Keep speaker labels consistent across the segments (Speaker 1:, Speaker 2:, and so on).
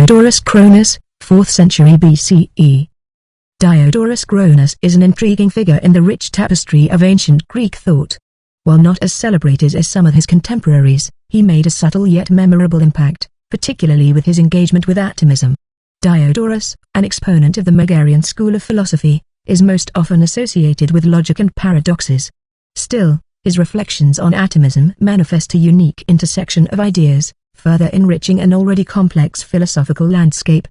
Speaker 1: Diodorus Cronus, 4th century BCE. Diodorus Cronus is an intriguing figure in the rich tapestry of ancient Greek thought. While not as celebrated as some of his contemporaries, he made a subtle yet memorable impact, particularly with his engagement with atomism. Diodorus, an exponent of the Megarian school of philosophy, is most often associated with logic and paradoxes. Still, his reflections on atomism manifest a unique intersection of ideas, further enriching an already complex philosophical landscape.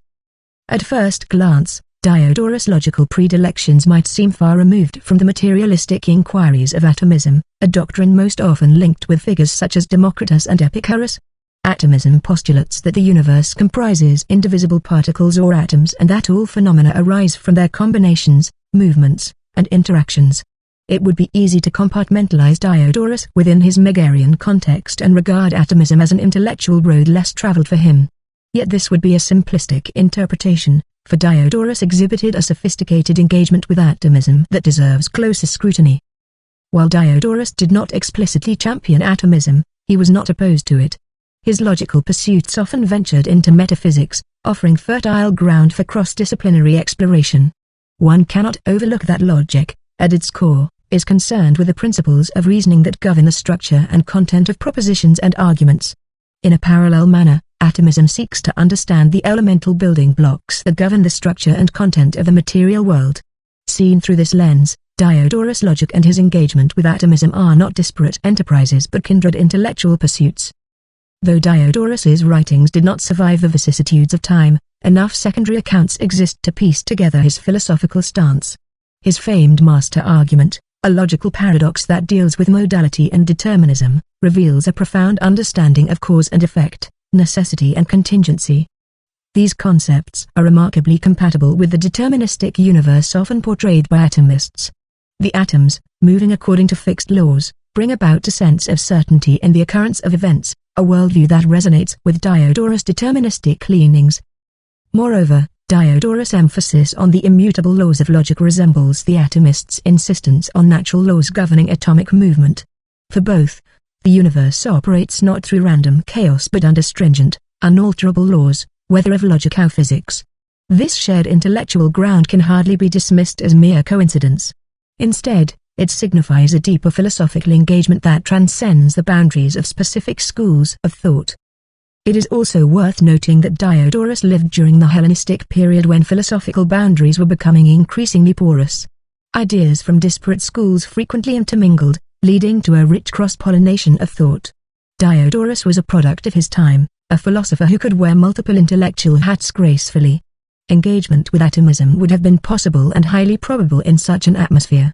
Speaker 1: At first glance, Diodorus' logical predilections might seem far removed from the materialistic inquiries of atomism, a doctrine most often linked with figures such as Democritus and Epicurus. Atomism postulates that the universe comprises indivisible particles or atoms and that all phenomena arise from their combinations, movements, and interactions. It would be easy to compartmentalize Diodorus within his Megarian context and regard atomism as an intellectual road less traveled for him. Yet this would be a simplistic interpretation, for Diodorus exhibited a sophisticated engagement with atomism that deserves closer scrutiny. While Diodorus did not explicitly champion atomism, he was not opposed to it. His logical pursuits often ventured into metaphysics, offering fertile ground for cross-disciplinary exploration. One cannot overlook that logic, at its core, is concerned with the principles of reasoning that govern the structure and content of propositions and arguments. In a parallel manner, atomism seeks to understand the elemental building blocks that govern the structure and content of the material world. Seen through this lens, Diodorus' logic and his engagement with atomism are not disparate enterprises but kindred intellectual pursuits. Though Diodorus's writings did not survive the vicissitudes of time, enough secondary accounts exist to piece together his philosophical stance. His famed master argument, a logical paradox that deals with modality and determinism, reveals a profound understanding of cause and effect, necessity and contingency. These concepts are remarkably compatible with the deterministic universe often portrayed by atomists. The atoms, moving according to fixed laws, bring about a sense of certainty in the occurrence of events, a worldview that resonates with Diodorus' deterministic leanings. Moreover, Diodorus' emphasis on the immutable laws of logic resembles the atomists' insistence on natural laws governing atomic movement. For both, the universe operates not through random chaos but under stringent, unalterable laws, whether of logic or physics. This shared intellectual ground can hardly be dismissed as mere coincidence. Instead, it signifies a deeper philosophical engagement that transcends the boundaries of specific schools of thought. It is also worth noting that Diodorus lived during the Hellenistic period when philosophical boundaries were becoming increasingly porous. Ideas from disparate schools frequently intermingled, leading to a rich cross-pollination of thought. Diodorus was a product of his time, a philosopher who could wear multiple intellectual hats gracefully. Engagement with atomism would have been possible and highly probable in such an atmosphere.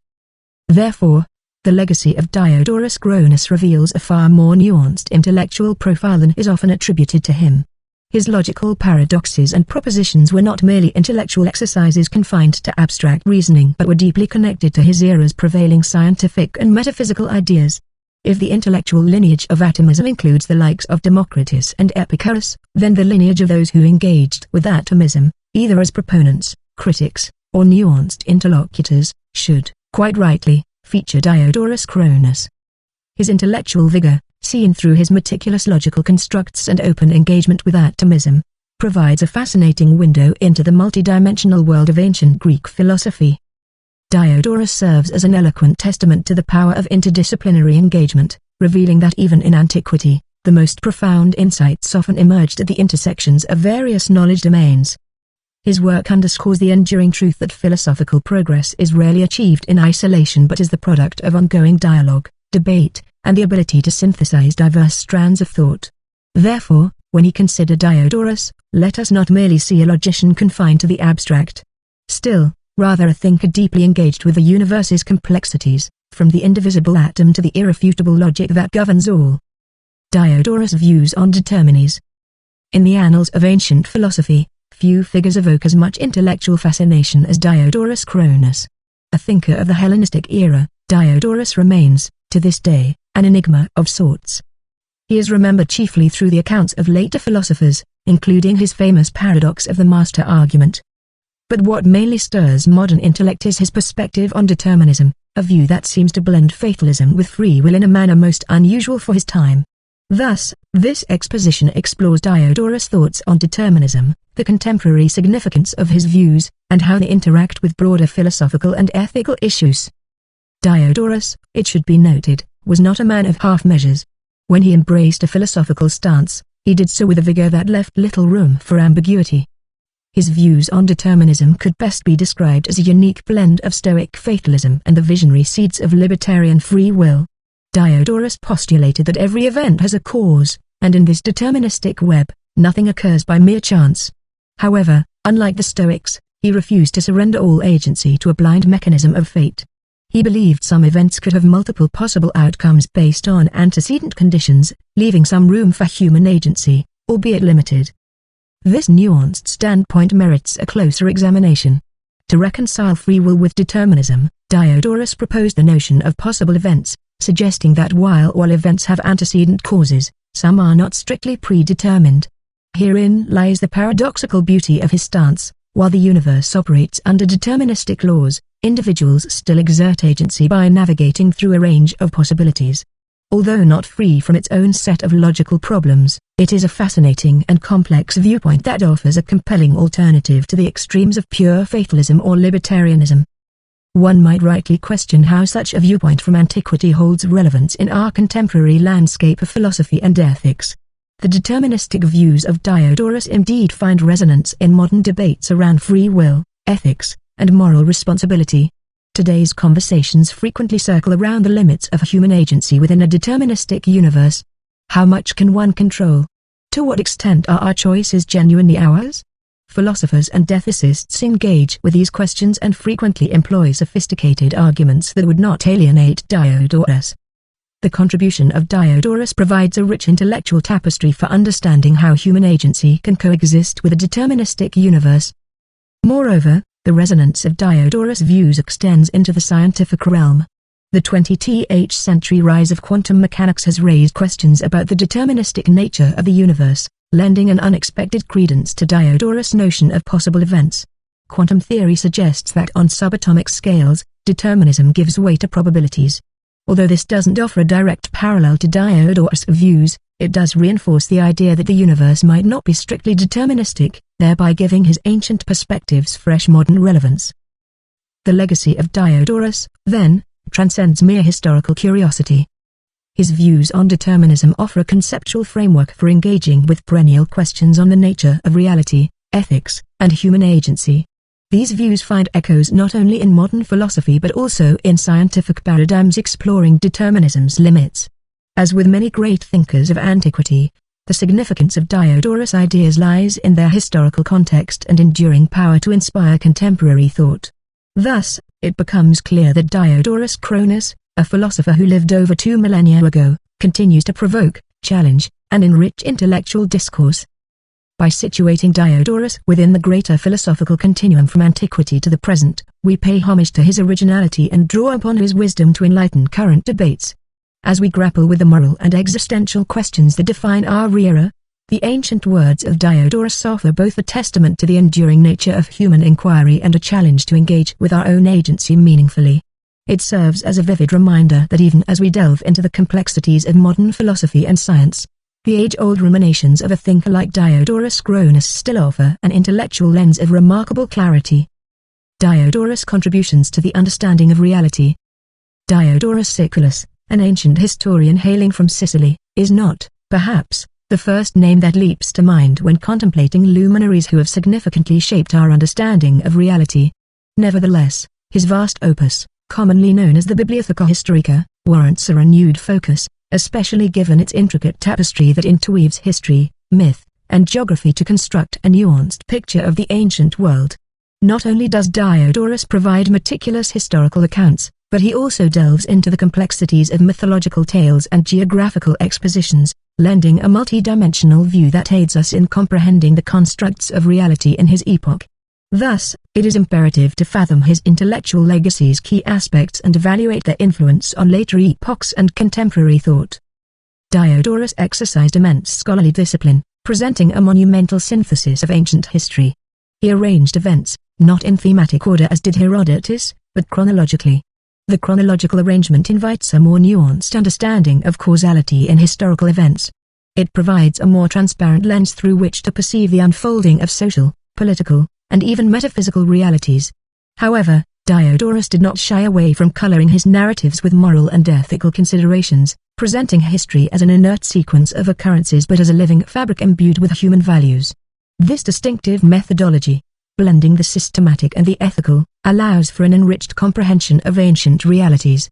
Speaker 1: Therefore, the legacy of Diodorus Cronus reveals a far more nuanced intellectual profile than is often attributed to him. His logical paradoxes and propositions were not merely intellectual exercises confined to abstract reasoning but were deeply connected to his era's prevailing scientific and metaphysical ideas. If the intellectual lineage of atomism includes the likes of Democritus and Epicurus, then the lineage of those who engaged with atomism, either as proponents, critics, or nuanced interlocutors, should, quite rightly, feature Diodorus Cronus. His intellectual vigor, seen through his meticulous logical constructs and open engagement with atomism, provides a fascinating window into the multidimensional world of ancient Greek philosophy. Diodorus serves as an eloquent testament to the power of interdisciplinary engagement, revealing that even in antiquity, the most profound insights often emerged at the intersections of various knowledge domains. His work underscores the enduring truth that philosophical progress is rarely achieved in isolation but is the product of ongoing dialogue, debate, and the ability to synthesize diverse strands of thought. Therefore, when we consider Diodorus, let us not merely see a logician confined to the abstract. Still, rather a thinker deeply engaged with the universe's complexities, from the indivisible atom to the irrefutable logic that governs all. Diodorus' views on determinism. In the annals of ancient philosophy, few figures evoke as much intellectual fascination as Diodorus Cronus. A thinker of the Hellenistic era, Diodorus remains, to this day, an enigma of sorts. He is remembered chiefly through the accounts of later philosophers, including his famous paradox of the master argument. But what mainly stirs modern intellect is his perspective on determinism, a view that seems to blend fatalism with free will in a manner most unusual for his time. Thus, this exposition explores Diodorus' thoughts on determinism, the the contemporary significance of his views, and how they interact with broader philosophical and ethical issues. Diodorus, it should be noted, was not a man of half measures. When he embraced a philosophical stance, he did so with a vigor that left little room for ambiguity. His views on determinism could best be described as a unique blend of Stoic fatalism and the visionary seeds of libertarian free will. Diodorus postulated that every event has a cause, and in this deterministic web, nothing occurs by mere chance. However, unlike the Stoics, he refused to surrender all agency to a blind mechanism of fate. He believed some events could have multiple possible outcomes based on antecedent conditions, leaving some room for human agency, albeit limited. This nuanced standpoint merits a closer examination. To reconcile free will with determinism, Diodorus proposed the notion of possible events, suggesting that while all events have antecedent causes, some are not strictly predetermined. Herein lies the paradoxical beauty of his stance. While the universe operates under deterministic laws, individuals still exert agency by navigating through a range of possibilities. Although not free from its own set of logical problems, it is a fascinating and complex viewpoint that offers a compelling alternative to the extremes of pure fatalism or libertarianism. One might rightly question how such a viewpoint from antiquity holds relevance in our contemporary landscape of philosophy and ethics. The deterministic views of Diodorus indeed find resonance in modern debates around free will, ethics, and moral responsibility. Today's conversations frequently circle around the limits of human agency within a deterministic universe. How much can one control? To what extent are our choices genuinely ours? Philosophers and ethicists engage with these questions and frequently employ sophisticated arguments that would not alienate Diodorus. The contribution of Diodorus provides a rich intellectual tapestry for understanding how human agency can coexist with a deterministic universe. Moreover, the resonance of Diodorus' views extends into the scientific realm. The 20th century rise of quantum mechanics has raised questions about the deterministic nature of the universe, lending an unexpected credence to Diodorus' notion of possible events. Quantum theory suggests that on subatomic scales, determinism gives way to probabilities. Although this doesn't offer a direct parallel to Diodorus' views, it does reinforce the idea that the universe might not be strictly deterministic, thereby giving his ancient perspectives fresh modern relevance. The legacy of Diodorus, then, transcends mere historical curiosity. His views on determinism offer a conceptual framework for engaging with perennial questions on the nature of reality, ethics, and human agency. These views find echoes not only in modern philosophy but also in scientific paradigms exploring determinism's limits. As with many great thinkers of antiquity, the significance of Diodorus' ideas lies in their historical context and enduring power to inspire contemporary thought. Thus, it becomes clear that Diodorus Cronus, a philosopher who lived over 2 millennia ago, continues to provoke, challenge, and enrich intellectual discourse. By situating Diodorus within the greater philosophical continuum from antiquity to the present, we pay homage to his originality and draw upon his wisdom to enlighten current debates. As we grapple with the moral and existential questions that define our era, the ancient words of Diodorus offer both a testament to the enduring nature of human inquiry and a challenge to engage with our own agency meaningfully. It serves as a vivid reminder that even as we delve into the complexities of modern philosophy and science, the age-old ruminations of a thinker like Diodorus Cronus still offer an intellectual lens of remarkable clarity. Diodorus' contributions to the understanding of reality. Diodorus Siculus, an ancient historian hailing from Sicily, is not, perhaps, the first name that leaps to mind when contemplating luminaries who have significantly shaped our understanding of reality. Nevertheless, his vast opus, commonly known as the Bibliotheca Historica, warrants a renewed focus, especially given its intricate tapestry that interweaves history, myth, and geography to construct a nuanced picture of the ancient world. Not only does Diodorus provide meticulous historical accounts, but he also delves into the complexities of mythological tales and geographical expositions, lending a multi-dimensional view that aids us in comprehending the constructs of reality in his epoch. Thus, it is imperative to fathom his intellectual legacy's key aspects and evaluate their influence on later epochs and contemporary thought. Diodorus exercised immense scholarly discipline, presenting a monumental synthesis of ancient history. He arranged events, not in thematic order as did Herodotus, but chronologically. The chronological arrangement invites a more nuanced understanding of causality in historical events. It provides a more transparent lens through which to perceive the unfolding of social, political, and even metaphysical realities. However, Diodorus did not shy away from coloring his narratives with moral and ethical considerations, presenting history as an inert sequence of occurrences but as a living fabric imbued with human values. This distinctive methodology, blending the systematic and the ethical, allows for an enriched comprehension of ancient realities.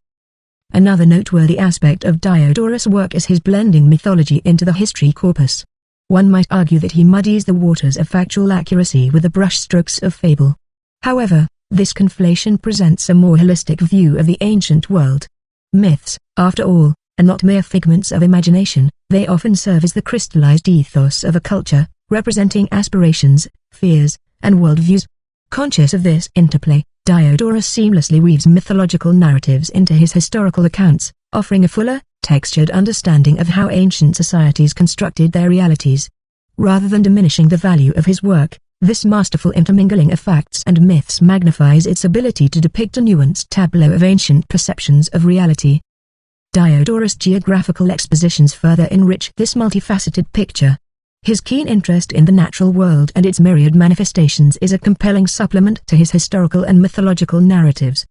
Speaker 1: Another noteworthy aspect of Diodorus' work is his blending mythology into the history corpus. One might argue that he muddies the waters of factual accuracy with the brushstrokes of fable. However, this conflation presents a more holistic view of the ancient world. Myths, after all, are not mere figments of imagination, they often serve as the crystallized ethos of a culture, representing aspirations, fears, and worldviews. Conscious of this interplay, Diodorus seamlessly weaves mythological narratives into his historical accounts, offering a fuller, textured understanding of how ancient societies constructed their realities. Rather than diminishing the value of his work, this masterful intermingling of facts and myths magnifies its ability to depict a nuanced tableau of ancient perceptions of reality. Diodorus' geographical expositions further enrich this multifaceted picture. His keen interest in the natural world and its myriad manifestations is a compelling supplement to his historical and mythological narratives.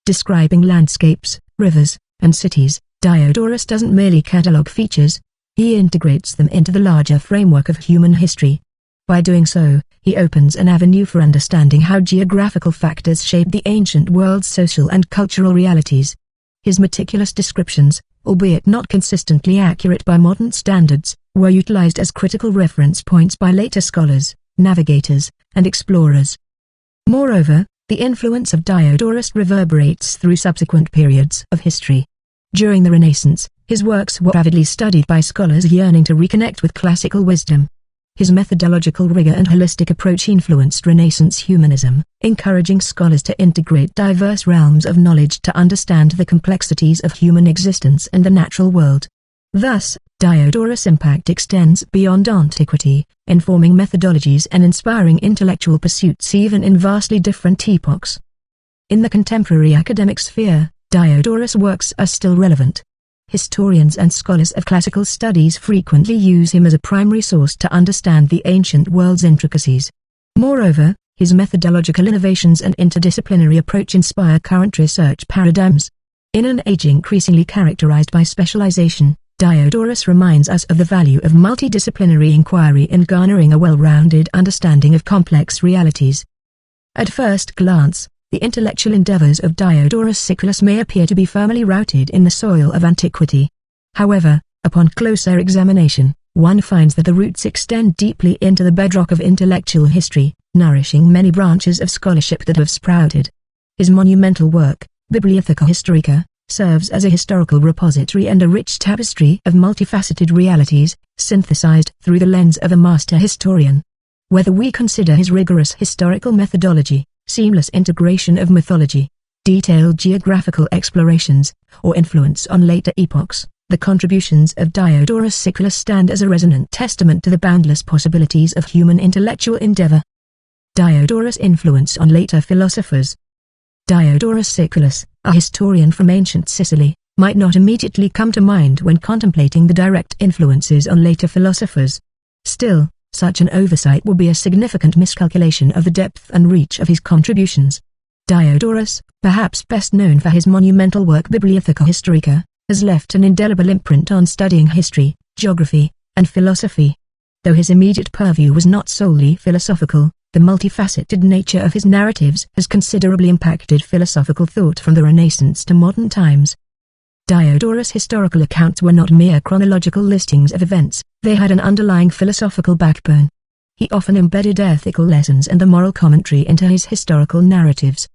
Speaker 1: Describing landscapes, rivers, and cities, Diodorus doesn't merely catalogue features, he integrates them into the larger framework of human history. By doing so, he opens an avenue for understanding how geographical factors shaped the ancient world's social and cultural realities. His meticulous descriptions, albeit not consistently accurate by modern standards, were utilized as critical reference points by later scholars, navigators, and explorers. Moreover, the influence of Diodorus reverberates through subsequent periods of history. During the Renaissance, his works were avidly studied by scholars yearning to reconnect with classical wisdom. His methodological rigor and holistic approach influenced Renaissance humanism, encouraging scholars to integrate diverse realms of knowledge to understand the complexities of human existence and the natural world. Thus, Diodorus' impact extends beyond antiquity, informing methodologies and inspiring intellectual pursuits even in vastly different epochs. In the contemporary academic sphere, Diodorus' works are still relevant. Historians and scholars of classical studies frequently use him as a primary source to understand the ancient world's intricacies. Moreover, his methodological innovations and interdisciplinary approach inspire current research paradigms. In an age increasingly characterized by specialization, Diodorus reminds us of the value of multidisciplinary inquiry in garnering a well-rounded understanding of complex realities. At first glance, the intellectual endeavors of Diodorus Siculus may appear to be firmly rooted in the soil of antiquity. However, upon closer examination, one finds that the roots extend deeply into the bedrock of intellectual history, nourishing many branches of scholarship that have sprouted. His monumental work, Bibliotheca Historica, serves as a historical repository and a rich tapestry of multifaceted realities, synthesized through the lens of a master historian. Whether we consider his rigorous historical methodology, seamless integration of mythology, detailed geographical explorations, or influence on later epochs, the contributions of Diodorus Siculus stand as a resonant testament to the boundless possibilities of human intellectual endeavor. Diodorus' influence on later philosophers. Diodorus Siculus, a historian from ancient Sicily, might not immediately come to mind when contemplating the direct influences on later philosophers. Still, such an oversight would be a significant miscalculation of the depth and reach of his contributions. Diodorus, perhaps best known for his monumental work Bibliotheca Historica, has left an indelible imprint on studying history, geography, and philosophy. Though his immediate purview was not solely philosophical, the multifaceted nature of his narratives has considerably impacted philosophical thought from the Renaissance to modern times. Diodorus' historical accounts were not mere chronological listings of events, they had an underlying philosophical backbone. He often embedded ethical lessons and the moral commentary into his historical narratives.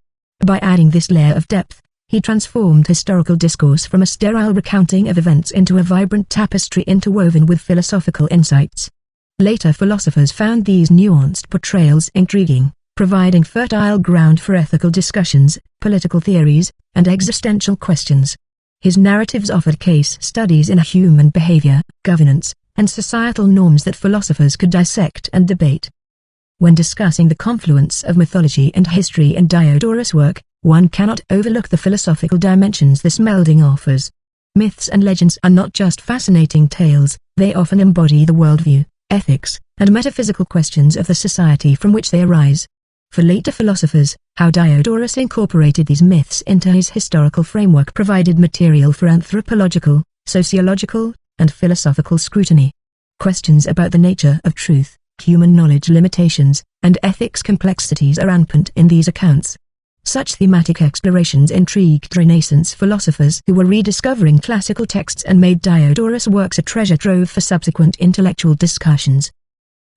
Speaker 1: By adding this layer of depth, he transformed historical discourse from a sterile recounting of events into a vibrant tapestry interwoven with philosophical insights. Later philosophers found these nuanced portrayals intriguing, providing fertile ground for ethical discussions, political theories, and existential questions. His narratives offered case studies in human behavior, governance, and societal norms that philosophers could dissect and debate. When discussing the confluence of mythology and history in Diodorus' work, one cannot overlook the philosophical dimensions this melding offers. Myths and legends are not just fascinating tales, they often embody the worldview, ethics, and metaphysical questions of the society from which they arise. For later philosophers, how Diodorus incorporated these myths into his historical framework provided material for anthropological, sociological, and philosophical scrutiny. Questions about the nature of truth, human knowledge limitations, and ethics complexities are rampant in these accounts. Such thematic explorations intrigued Renaissance philosophers who were rediscovering classical texts and made Diodorus' works a treasure trove for subsequent intellectual discussions.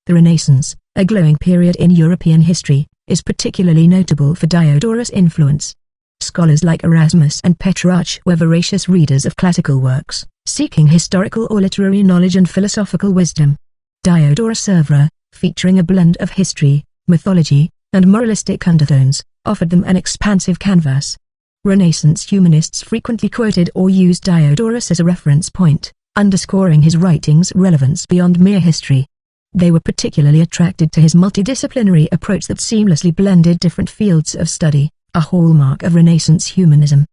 Speaker 1: The Renaissance, a glowing period in European history, is particularly notable for Diodorus' influence. Scholars like Erasmus and Petrarch were voracious readers of classical works, seeking historical or literary knowledge and philosophical wisdom. Diodorus' oeuvre, featuring a blend of history, mythology, and moralistic undertones, offered them an expansive canvas. Renaissance humanists frequently quoted or used Diodorus as a reference point, underscoring his writings' relevance beyond mere history. They were particularly attracted to his multidisciplinary approach that seamlessly blended different fields of study, a hallmark of Renaissance humanism.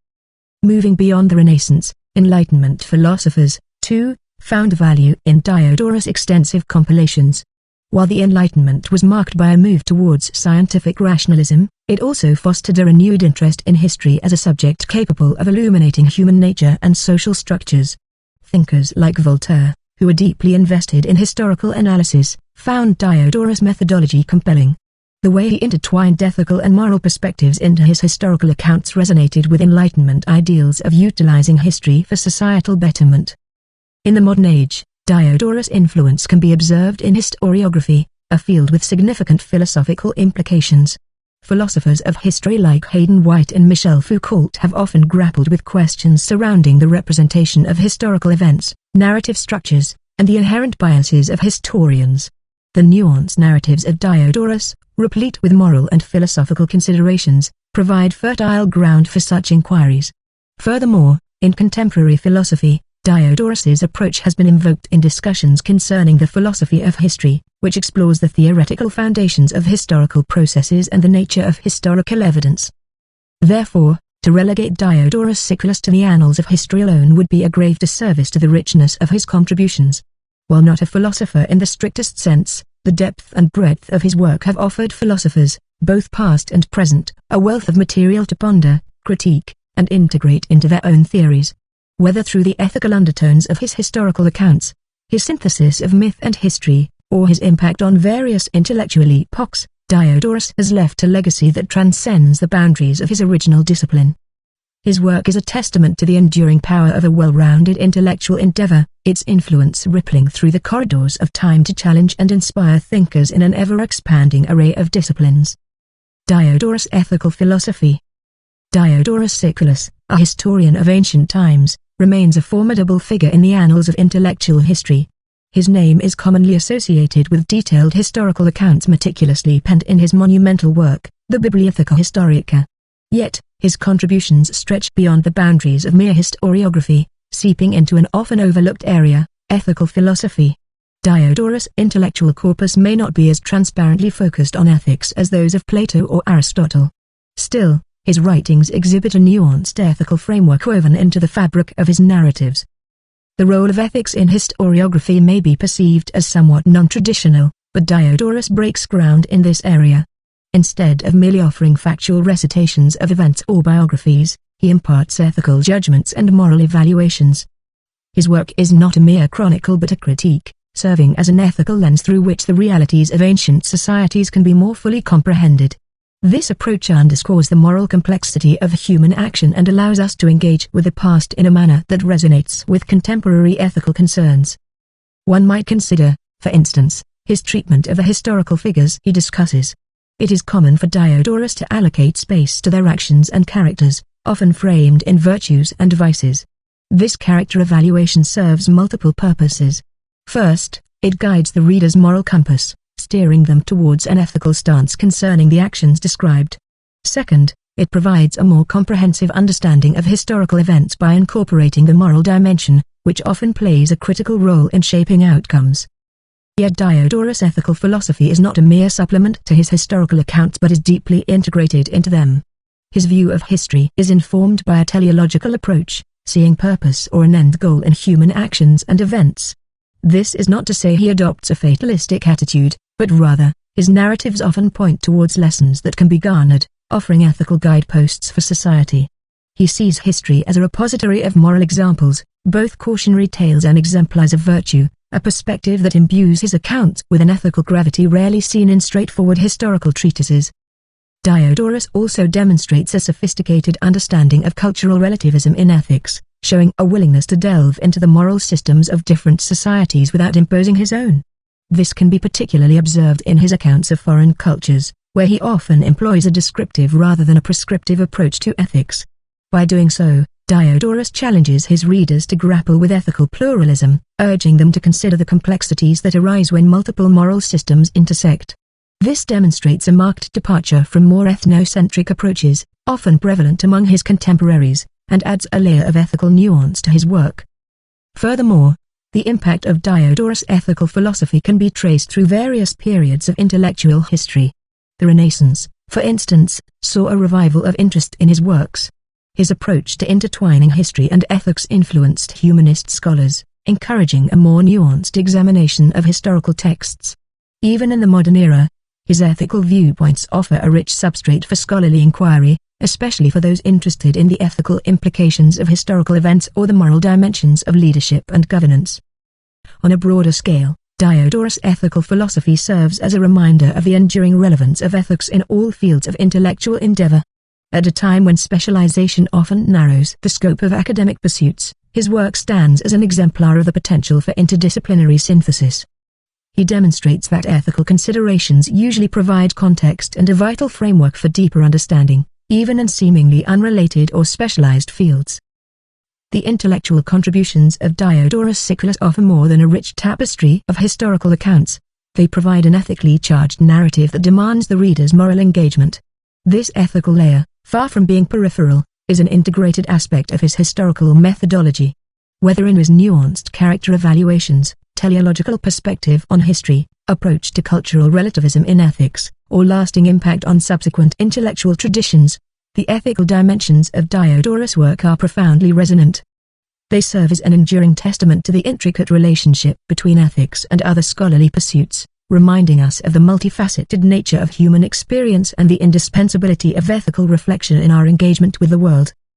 Speaker 1: Moving beyond the Renaissance, Enlightenment philosophers, too, found value in Diodorus' extensive compilations. While the Enlightenment was marked by a move towards scientific rationalism, it also fostered a renewed interest in history as a subject capable of illuminating human nature and social structures. Thinkers like Voltaire, who were deeply invested in historical analysis, found Diodorus' methodology compelling. The way he intertwined ethical and moral perspectives into his historical accounts resonated with Enlightenment ideals of utilizing history for societal betterment. In the modern age, Diodorus' influence can be observed in historiography, a field with significant philosophical implications. Philosophers of history like Hayden White and Michel Foucault have often grappled with questions surrounding the representation of historical events, narrative structures, and the inherent biases of historians. The nuanced narratives of Diodorus, replete with moral and philosophical considerations, provide fertile ground for such inquiries. Furthermore, in contemporary philosophy, Diodorus's approach has been invoked in discussions concerning the philosophy of history, which explores the theoretical foundations of historical processes and the nature of historical evidence. Therefore, to relegate Diodorus Siculus to the annals of history alone would be a grave disservice to the richness of his contributions. While not a philosopher in the strictest sense, the depth and breadth of his work have offered philosophers, both past and present, a wealth of material to ponder, critique, and integrate into their own theories. Whether through the ethical undertones of his historical accounts, his synthesis of myth and history, or his impact on various intellectual epochs, Diodorus has left a legacy that transcends the boundaries of his original discipline. His work is a testament to the enduring power of a well-rounded intellectual endeavor, its influence rippling through the corridors of time to challenge and inspire thinkers in an ever-expanding array of disciplines. Diodorus' ethical philosophy. Diodorus Siculus, a historian of ancient times, remains a formidable figure in the annals of intellectual history. His name is commonly associated with detailed historical accounts meticulously penned in his monumental work, the Bibliotheca Historica. Yet, his contributions stretch beyond the boundaries of mere historiography, seeping into an often overlooked area, ethical philosophy. Diodorus' intellectual corpus may not be as transparently focused on ethics as those of Plato or Aristotle. Still, his writings exhibit a nuanced ethical framework woven into the fabric of his narratives. The role of ethics in historiography may be perceived as somewhat non-traditional, but Diodorus breaks ground in this area. Instead of merely offering factual recitations of events or biographies, he imparts ethical judgments and moral evaluations. His work is not a mere chronicle but a critique, serving as an ethical lens through which the realities of ancient societies can be more fully comprehended. This approach underscores the moral complexity of human action and allows us to engage with the past in a manner that resonates with contemporary ethical concerns. One might consider, for instance, his treatment of the historical figures he discusses. It is common for Diodorus to allocate space to their actions and characters, often framed in virtues and vices. This character evaluation serves multiple purposes. First, it guides the reader's moral compass, steering them towards an ethical stance concerning the actions described. Second, it provides a more comprehensive understanding of historical events by incorporating the moral dimension, which often plays a critical role in shaping outcomes. Yet Diodorus' ethical philosophy is not a mere supplement to his historical accounts but is deeply integrated into them. His view of history is informed by a teleological approach, seeing purpose or an end goal in human actions and events. This is not to say he adopts a fatalistic attitude, but rather, his narratives often point towards lessons that can be garnered, offering ethical guideposts for society. He sees history as a repository of moral examples, both cautionary tales and exemplars of virtue, a perspective that imbues his accounts with an ethical gravity rarely seen in straightforward historical treatises. Diodorus also demonstrates a sophisticated understanding of cultural relativism in ethics, showing a willingness to delve into the moral systems of different societies without imposing his own. This can be particularly observed in his accounts of foreign cultures, where he often employs a descriptive rather than a prescriptive approach to ethics. By doing so, Diodorus challenges his readers to grapple with ethical pluralism, urging them to consider the complexities that arise when multiple moral systems intersect. This demonstrates a marked departure from more ethnocentric approaches, often prevalent among his contemporaries, and adds a layer of ethical nuance to his work. Furthermore, the impact of Diodorus' ethical philosophy can be traced through various periods of intellectual history. The Renaissance, for instance, saw a revival of interest in his works. His approach to intertwining history and ethics influenced humanist scholars, encouraging a more nuanced examination of historical texts. Even in the modern era, his ethical viewpoints offer a rich substrate for scholarly inquiry, especially for those interested in the ethical implications of historical events or the moral dimensions of leadership and governance. On a broader scale, Diodorus' ethical philosophy serves as a reminder of the enduring relevance of ethics in all fields of intellectual endeavor. At a time when specialization often narrows the scope of academic pursuits, his work stands as an exemplar of the potential for interdisciplinary synthesis. He demonstrates that ethical considerations usually provide context and a vital framework for deeper understanding, even in seemingly unrelated or specialized fields. The intellectual contributions of Diodorus Siculus offer more than a rich tapestry of historical accounts. They provide an ethically charged narrative that demands the reader's moral engagement. This ethical layer, far from being peripheral, is an integrated aspect of his historical methodology. Whether in his nuanced character evaluations, teleological perspective on history, approach to cultural relativism in ethics, or lasting impact on subsequent intellectual traditions, the ethical dimensions of Diodorus' work are profoundly resonant. They serve as an enduring testament to the intricate relationship between ethics and other scholarly pursuits, reminding us of the multifaceted nature of human experience and the indispensability of ethical reflection in our engagement with the world.